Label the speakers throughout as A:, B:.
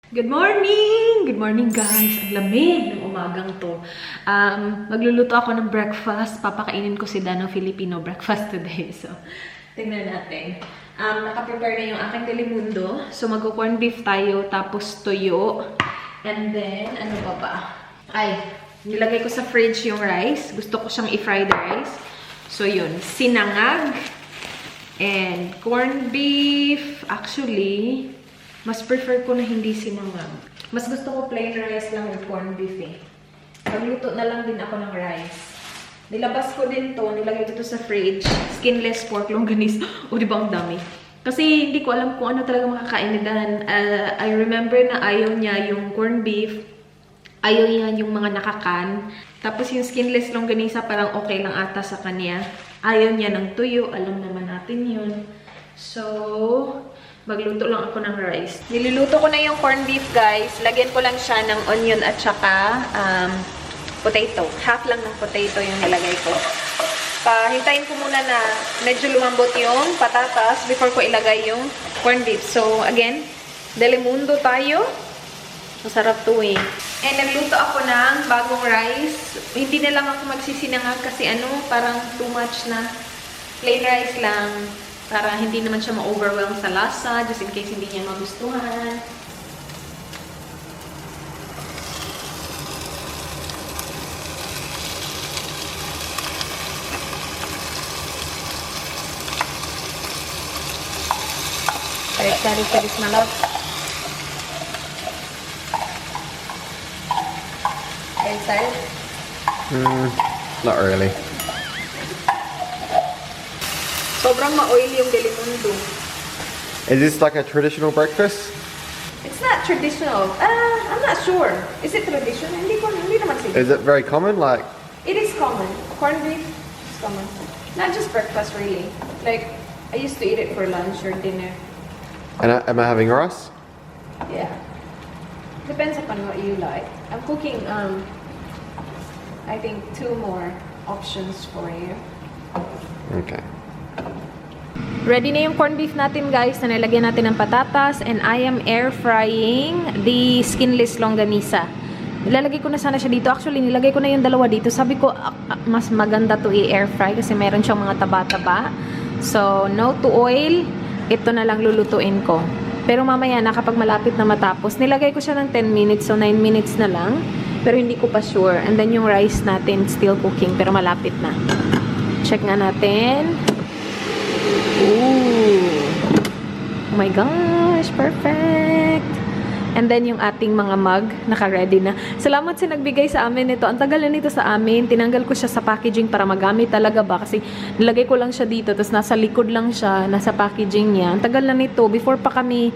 A: Good morning! Good morning guys! Ang lamig ng umagang to. Magluluto ako ng breakfast. Papakainin ko si Dan ng Filipino breakfast today. So, tingnan natin. Nakaprepare na yung aking delimundo. So, mag-corn beef tayo, tapos tuyo. And then, ano pa ba? Ay, nilagay ko sa fridge yung rice. Gusto ko siyang i-fry the rice. So, yun. Sinangag. And corn beef. Actually, mas prefer ko na hindi sinangag. Mas gusto ko plain rice lang with corn beef eh. Magluto na lang din ako ng rice. Nilabas ko din to, nilagay ko to sa fridge. Skinless pork longganisa. O, di ba ang dami? Kasi hindi ko alam kung ano talaga makakain ni Dan. I remember na ayaw niya yung corn beef. Ayaw niya yung mga nakakan. Tapos yung skinless longganisa parang okay lang ata sa kanya. Ayaw niya ng tuyo. Alam naman natin yun. So, magluto lang ako ng rice. Niluluto ko na yung corned beef, guys. Lagyan ko lang siya ng onion at saka potato. Half lang ng potato yung nilagay ko. Hintayin ko muna na medyo lumambot yung patatas before ko ilagay yung corned beef. So, again, delimundo tayo. Masarap to eh. And nagluto ako ng bagong rice. Hindi na lang ako magsisinangag kasi parang too much na. Plain rice lang. Para hindi naman siya ma-overwhelm sa lasa, just in case hindi niya magustuhan. Are you excited for this, my love? Are you excited?
B: Not really.
A: Sobrang ma-oily yung delimundo.
B: Is this like a traditional breakfast?
A: It's not traditional. I'm not sure. Is it traditional? Hindi naman siguro.
B: Is it very common? Like,
A: It is common. Corned beef is common. Not just breakfast, really. Like, I used to eat it for lunch or dinner.
B: and am I having rice?
A: Yeah. Depends upon what you like. I'm cooking, I think 2 more options for you.
B: Okay.
A: Ready na yung corned beef natin, guys, na nilagyan natin ng patatas, and I am air frying the skinless longganisa. Nilalagay ko na sana siya dito. Actually, nilagay ko na yung dalawa dito. Sabi ko, mas maganda to i-air fry kasi meron siyang mga taba-taba. So, no to oil. Ito na lang lulutuin ko. Pero mamaya na kapag malapit na matapos, nilagay ko siya ng 10 minutes, so 9 minutes na lang. Pero hindi ko pa sure. And then yung rice natin still cooking, pero malapit na. Check nga natin. Ooh. Oh my gosh, perfect. And then yung ating mga mug, naka-ready na. Salamat sa nagbigay sa amin nito. Ang tagal na nito sa amin. Tinanggal ko siya sa packaging para magamit talaga ba. Kasi nilagay ko lang siya dito. Tapos nasa likod lang siya, nasa packaging niya. Ang tagal na nito. Before pa kami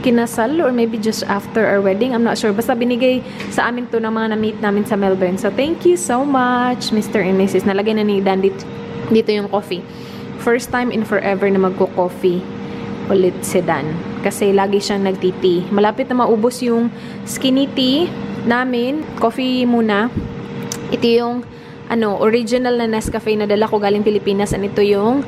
A: kinasal or maybe just after our wedding. I'm not sure. Basta binigay sa amin to ng mga na-meet namin sa Melbourne. So, thank you so much, Mr. and Mrs. Nalagay na ni Dan dito yung coffee. First time in forever na magko-coffee ulit si Dan. Kasi lagi siyang nagti-tea. Malapit na maubos yung skinny tea namin. Coffee muna. Ito yung original na Nescafe na dala ko galing Pilipinas. And ito yung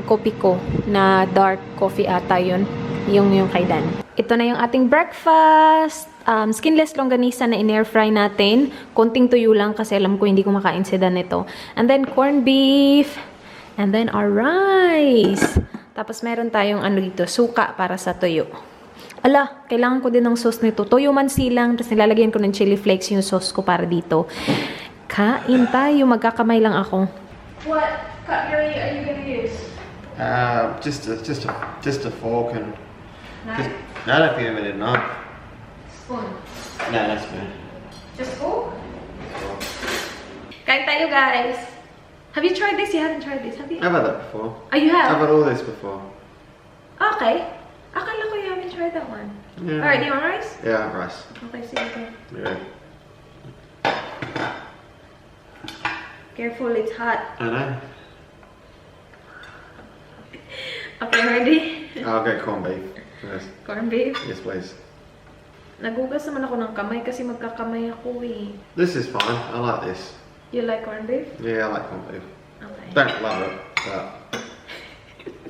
A: coffee ko na dark coffee ata yun. Yung kay Dan. Ito na yung ating breakfast. Skinless longganisa na in-air fry natin. Konting tuyo lang kasi alam ko hindi kumakain si Dan ito. And then corned beef. And then our rice. Tapos meron tayong dito, suka para sa tuyo. Ala, kailangan ko din ng sauce nito. Toyo man silang, tapos nilalagyan ko ng chili flakes yung sauce ko para dito. Kain tayo, magkakamay lang ako. What cutlery are you gonna use?
B: Just a fork and.
A: Knife?
B: No, I don't think I need a knife.
A: Spoon?
B: No, that's good.
A: Just fork? Kain tayo, guys. Have you tried this? You haven't tried this, have you?
B: I've had that before.
A: Oh, you have?
B: I've had all this before.
A: Okay. Akala ko you haven't tried that one.
B: Yeah.
A: Alright, do you want rice?
B: Yeah, I have rice.
A: Okay, sige.
B: Yeah.
A: Careful, it's hot.
B: I know.
A: Okay, ready?
B: I'll get corned beef first.
A: Corned beef?
B: Yes, please.
A: Nagugas naman ako ng kamay kasi magkakamay ako eh.
B: This is fine. I like this.
A: You like corned beef?
B: Yeah, I like corned beef.
A: Okay.
B: Don't love it, but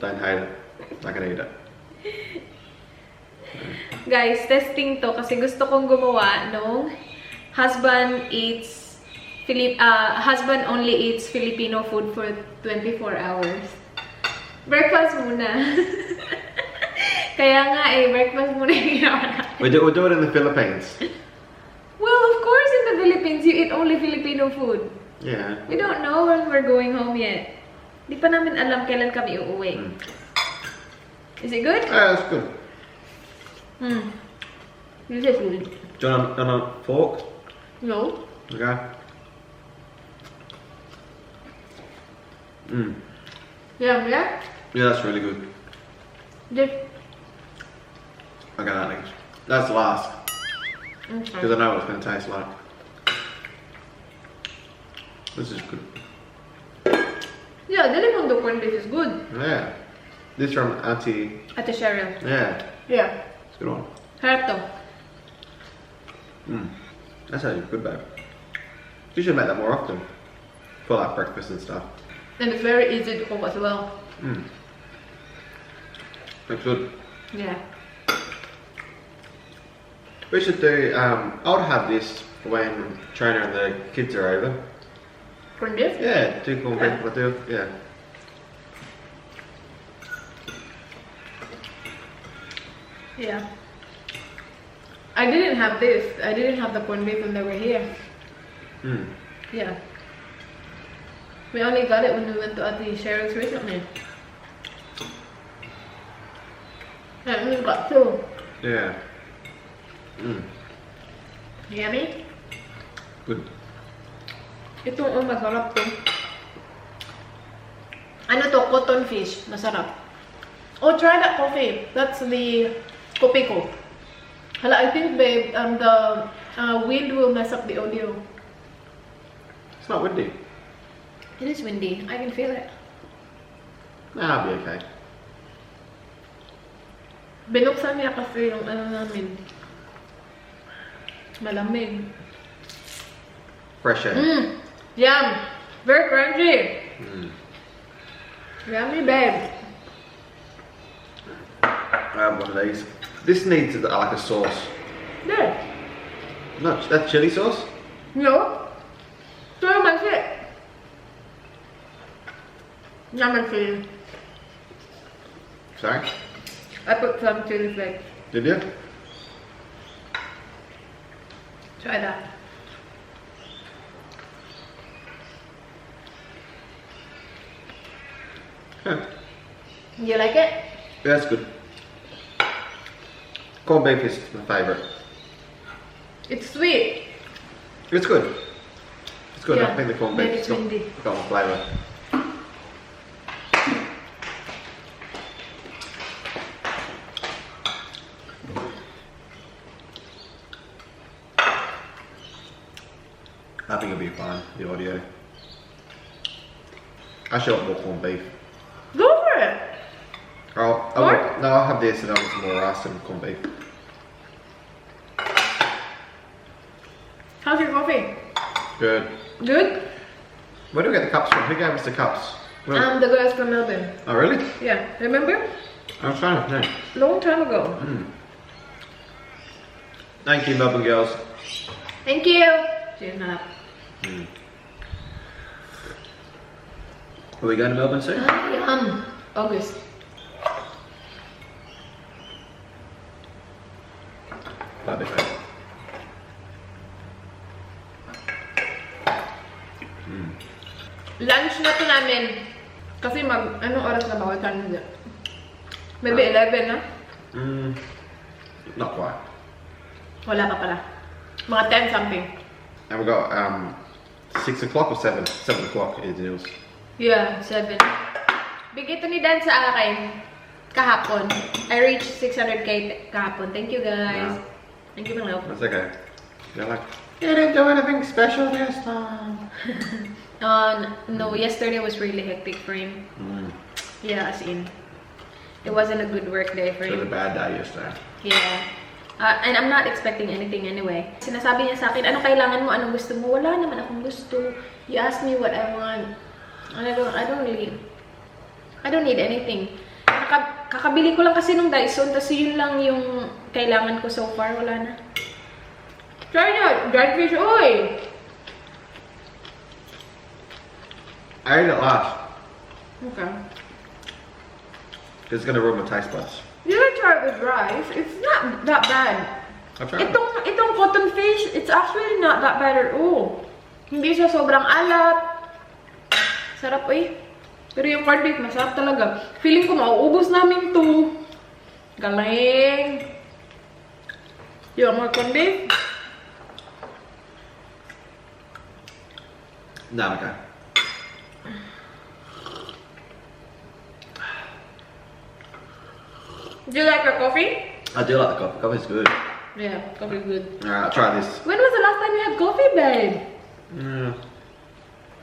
B: don't hate it. I can eat it.
A: Guys, testing to kasi gusto kong gumawa nung husband only eats Filipino food for 24 hours. Breakfast muna. Kaya nga breakfast muna yung ginawa natin.
B: We'll do it in the Philippines.
A: Well, of course in the Philippines, you eat only Filipino food.
B: Yeah.
A: We don't know when we're going home yet. Di pa namin alam kailan kami uuwi. Is it good?
B: Yeah, that's good.
A: This is good.
B: Do you want on a fork?
A: No?
B: Okay.
A: Yeah.
B: Yeah, that's really good.
A: This.
B: Okay, that next. That's last.
A: Okay.
B: Because I know what it's going to taste like. This is good.
A: Yeah, the lemon do corned beef is good.
B: Yeah. This from Auntie.
A: Ate Cheryl.
B: Yeah.
A: Yeah.
B: It's a good one.
A: Harap to.
B: That's actually good, babe. You should make that more often. For like breakfast and stuff.
A: And it's very easy to cook as well.
B: That's good.
A: Yeah.
B: We should do, I would have this when Trainer and the kids are over.
A: Corned beef?
B: Yeah, do corned beef, I do, yeah.
A: Yeah. I didn't have this. I didn't have the corned beef when they were here. Yeah. We only got it when we went to Ate Cheryl's recently. And we got two.
B: Yeah.
A: Yummy?
B: Good.
A: Ito, masarap to. Ano to? Cotton fish. Masarap. Oh, try that coffee. That's the kopi ko. Hala, I think, babe, the wind will mess up the audio.
B: It's not windy.
A: It is windy. I can feel it.
B: Nah, I'll be okay.
A: Binuksan niya kasi yung ano namin. Malamig.
B: Fresh air.
A: Yum! Very crunchy. Yummy, babe.
B: I have one of these. This needs like a sauce.
A: There.
B: Not that chili sauce?
A: No? So much it. Yummy chili.
B: Sorry?
A: I put some chili flakes.
B: Did you?
A: Try that.
B: Yeah.
A: You like it?
B: Yeah, that's good. Corned beef is my favourite.
A: It's sweet.
B: It's good. It's good.
A: Yeah,
B: I think the corned
A: but
B: beef
A: it's
B: has
A: windy.
B: got more flavour. I think it'll be fine, the audio. I should have more corned beef.
A: Go for it.
B: I'll have this and I'll have some more rice and corned beef.
A: How's your coffee?
B: Good.
A: Good?
B: Where do we get the cups from? Who gave us the cups? Well,
A: The girls from Melbourne.
B: oh really?
A: Yeah, remember?
B: I'm trying to think.
A: Long time ago.
B: Thank you, Melbourne girls.
A: Thank you. Cheers, man.
B: Are we going to Melbourne soon?
A: August.
B: That'd be fun.
A: Lunch na to namin. Kasi anong oras na ba? What time is it? Maybe 11 na?
B: Not quite.
A: Wala pa pala. Mga 10 something.
B: And we got 6 o'clock or 7? 7 o'clock is the news.
A: Yeah, 7. Bigay ito ni Dan sa akin kahapon. I reached 600k kahapon. Thank you, guys.
B: Yeah.
A: Thank you, my love.
B: That's okay. They're like, you didn't do anything special this time.
A: No, yesterday was really hectic for him. Yeah, as in. It wasn't a good work day for
B: It was a
A: him.
B: bad day yesterday.
A: Yeah. And I'm not expecting anything anyway. Sinasabi niya sa akin, ano kailangan mo, anong gusto mo? Wala naman akong gusto. You ask me what I want. And I don't need anything. Kakabili ko lang kasi nung Dyson, tapos yun lang yung kailangan ko so far. Wala na. Try nyo! Dried fish oil!
B: I ate it last.
A: Okay.
B: It's gonna ruin my taste buds.
A: You can try it with rice. It's not that bad.
B: I've tried it.
A: Itong cotton fish, it's actually not that bad at all. Hindi siya sobrang alat. Sarap eh. Pero yung corned beef, masarap talaga. Feeling ko mauubos namin to. Galing. Yung mga corned beef.
B: No, I'm okay.
A: Do you like your coffee?
B: I do like the coffee. Coffee's good.
A: Yeah, coffee is good.
B: Alright, I'll try this.
A: When was the last time you had coffee, babe?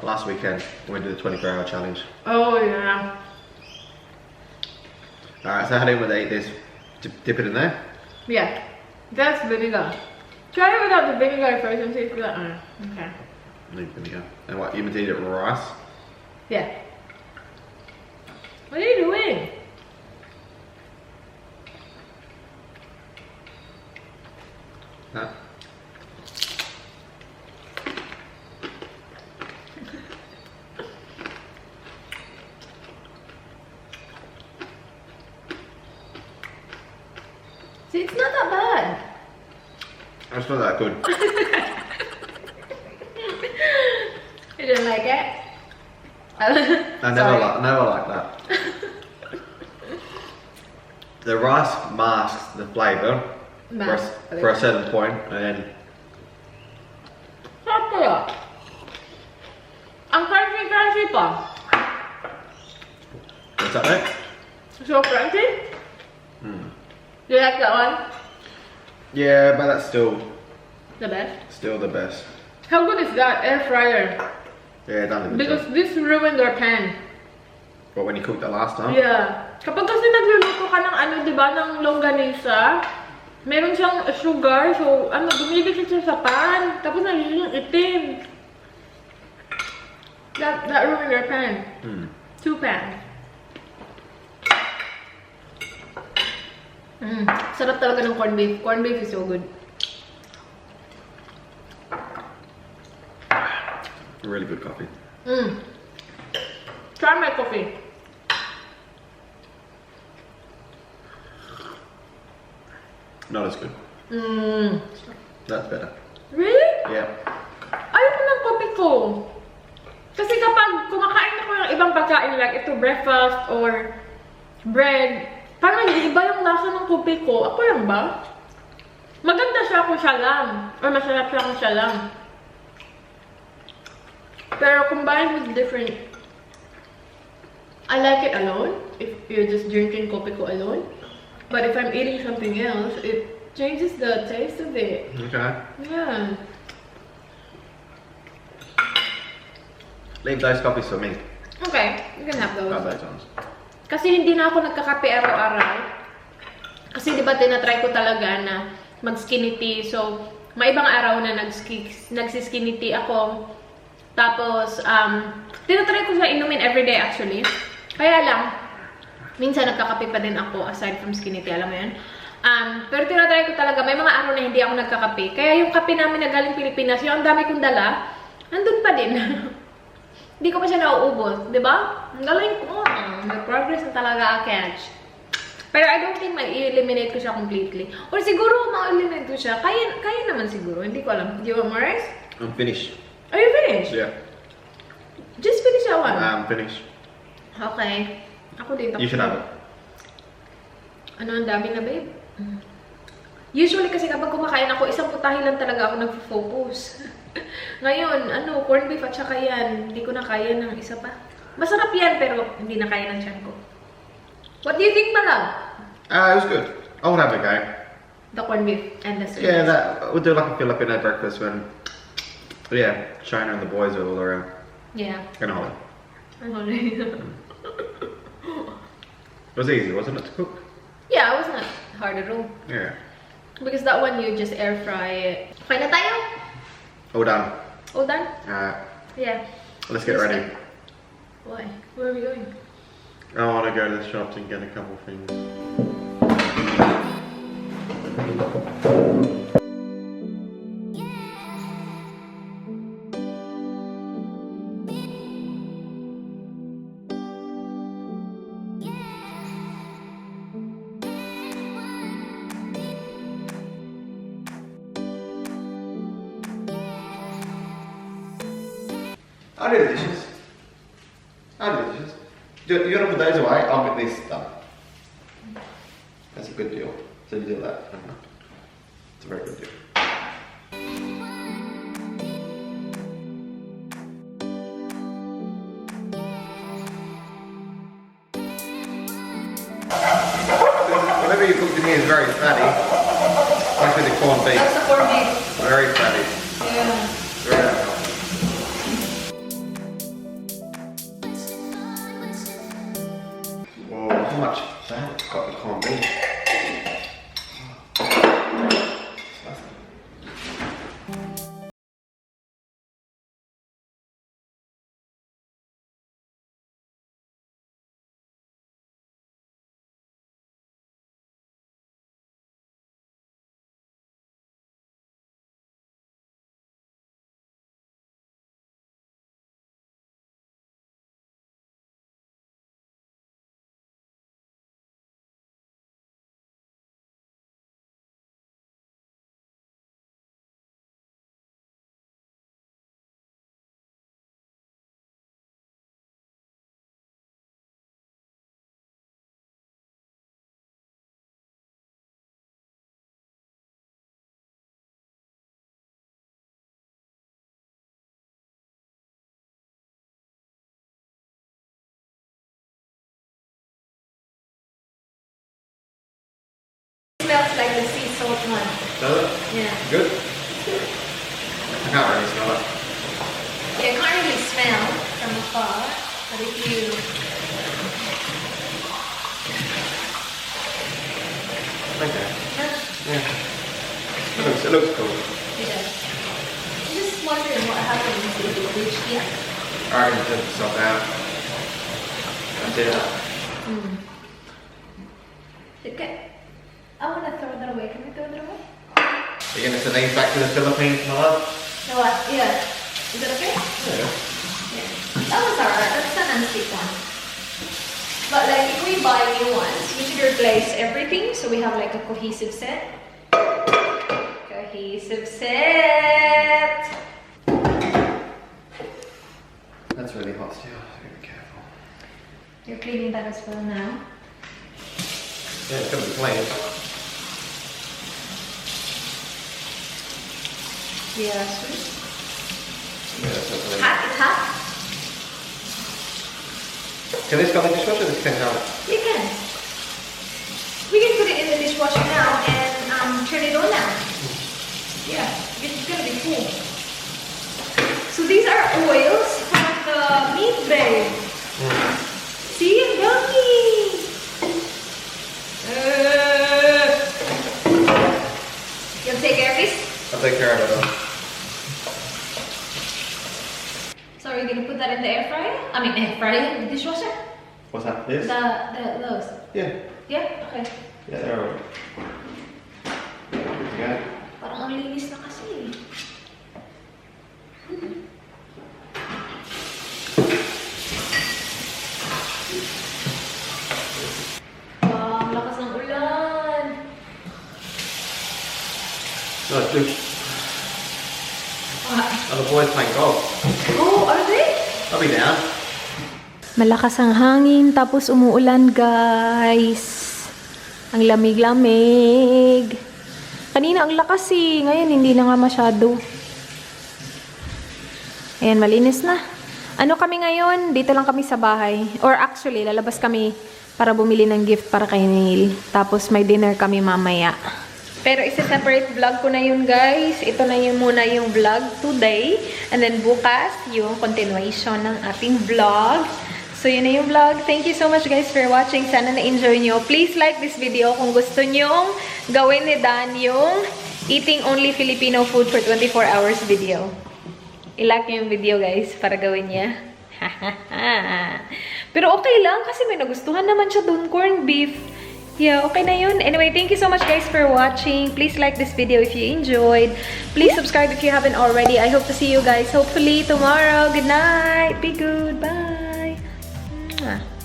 B: Last weekend, when we did the 24-hour challenge.
A: Oh, yeah.
B: Alright, so how do you want to eat this? Dip it in there?
A: Yeah. That's vinegar. Try it without the vinegar first and see if you like. Okay.
B: Need vinegar. And what, you meant to eat it with rice?
A: Yeah. What are you doing?
B: Huh?
A: See, it's not that bad.
B: It's not that good.
A: You didn't like it?
B: I never like that. The rice masks the flavour for a certain point, and then
A: Sarap kaya. Ang crunchy pa.
B: what's that mate?
A: So crunchy? Do you like that one?
B: Yeah, but that's still
A: The best.
B: the best.
A: How good is that air fryer?
B: Yeah, done a good
A: Because
B: job.
A: this ruined our pan.
B: But when you cooked it last time?
A: Yeah. Kapag kasi nagluluto ka ng ano, di ba, ng longganisa, meron siyang sugar, so ano, dumidikit siya sa pan, tapos nagiging itim. That ruined our pan. 2 pans. Sarap talaga ng corned beef. Corned beef is so good.
B: Really good coffee.
A: Try my coffee.
B: Not as good. That's better.
A: Really?
B: Yeah.
A: Ayoko ng coffee ko. Kasi kapag kumakain ako ng ibang pagkain, like ito breakfast or bread, parang iba yung lasa ng coffee ko. Ako lang ba? Maganda siya kung siya lang. Or masarap siya kung siya lang. Pero combined with different, I like it alone. If you're just drinking coffee ko alone. But if I'm eating something else, it changes the taste of it.
B: Okay.
A: Yeah.
B: Leave those coffees for me.
A: Okay, you can have those.
B: Have those ones.
A: Kasi hindi na ako nagkakape araw-araw. Kasi di ba tinatry ko talaga na mag-skinny tea. So, may ibang araw na nagsiskinny tea ako. Tapos, tinatry ko siya inumin everyday actually. Kaya lang, minsan nagkakape pa din ako aside from skinny tea, alam mo yun? Pero tinatry ko talaga, may mga araw na hindi ako nagkakape. Kaya yung kape namin na galing Pilipinas, yung ang dami kong dala, nandun pa din. Hindi ko pa siya nauubos, di ba? Ang galing ko. May progress na talaga, catch. Pero I don't think ma-eliminate ko siya completely. Or siguro ma-eliminate ko siya. Kaya naman siguro. Hindi ko alam. Do you want more rice?
B: I'm finished.
A: Are you finished?
B: Yeah.
A: Just finish that one.
B: I'm finished.
A: Okay. Ako din.
B: You should have it.
A: Ano, ang dami na, babe? Usually kasi kapag kumakain ako, isang putahe lang talaga ako nag-focus. Ngayon, ano, corned beef at saka yan. Hindi ko na kaya ng isa pa. Masarap yan, pero hindi na kaya ng tiyan ko. What do you think, Malab?
B: It was good. I would have a go.
A: The corned beef and the sweet.
B: Yeah, we'll do like a Filipino breakfast when, yeah, China and the boys are all around.
A: Yeah.
B: And Holly.
A: I'm hungry.
B: It was easy, wasn't it, to cook?
A: Yeah, it was not hard at all.
B: Yeah.
A: Because that one, you just air fry it. Okay na tayo?
B: All done.
A: All done?
B: Alright,
A: Yeah.
B: let's get ready.
A: Why? Where are we going?
B: I want to go to the shops and get a couple things. I'll do the dishes. I'll do the dishes. You want to put those away? I'll get this done. That's a good deal. So you do that. It's a very good deal. Whatever you cooked in here is very fatty. Especially the corned beef.
A: That's the corned beef.
B: Very fatty.
A: Yeah.
B: Very unhealthy. Whoa, how much fat it's got the corned beef.
A: Smells like the sea salt one.
B: Does it?
A: Yeah.
B: Good? I can't really smell it.
A: Yeah, you can't really smell from afar, but if you...
B: Okay.
A: Yeah,
B: Yeah. It looks cool.
A: it does. I'm just wondering what happens if you reach here.
B: I reckon it took itself out. That's it.
A: Okay. I want to throw that away. Can we throw that away?
B: Are you going to send these back to the Philippines, my love?
A: No, what? Yeah. Is that okay?
B: Yeah.
A: Yeah. That was alright. That's a non-stick one. But like if we buy new ones, we should replace everything so we have like a cohesive set. Cohesive set.
B: That's really hot still. Be careful.
A: You're cleaning that as well now.
B: Yeah, it's going to be clean.
A: Yeah, sweet.
B: Yeah, that's definitely.
A: Hot, it's hot.
B: Can this go in the dishwasher? This can go.
A: You can. We can put it in the dishwasher now and turn it on now. Yeah, it's gonna be cool. So these are oils for the meat, babe. See, yummy. You'll take care of this?
B: I'll take care of it.
A: So are you gonna put that in the air fryer? I mean air fryer, dishwasher?
B: What's that? This?
A: Those.
B: Yeah.
A: Yeah? Okay.
B: Yeah, they're alright. Good to go.
A: Parang ang linis na kasi. Wow, ang lakas ng ulan.
B: No, dude. Oh, the boys playing golf.
A: Oh, are they?
B: I'll be down.
A: Malakas ang hangin, tapos umuulan, guys. Ang lamig-lamig. Kanina ang lakas eh. Ngayon, hindi na nga masyado. Ayan, malinis na. Ano kami ngayon? Dito lang kami sa bahay. Or actually, lalabas kami para bumili ng gift para kay Neil. Tapos may dinner kami mamaya. Pero isa-separate vlog ko na yun, guys. Ito na yun muna yung vlog today. And then bukas, yung continuation ng ating vlog. So, yun na yung vlog. Thank you so much, guys, for watching. Sana na-enjoy nyo. Please like this video kung gusto nyong gawin ni Dan yung Eating Only Filipino Food for 24 Hours video. I-like nyo yung video, guys, para gawin niya. Pero okay lang kasi may nagustuhan naman siya dun, corned beef. Yeah, okay na yun. Anyway, thank you so much guys for watching. Please like this video if you enjoyed. Please subscribe if you haven't already. I hope to see you guys hopefully tomorrow. Good night. Be good. Bye. Mwah.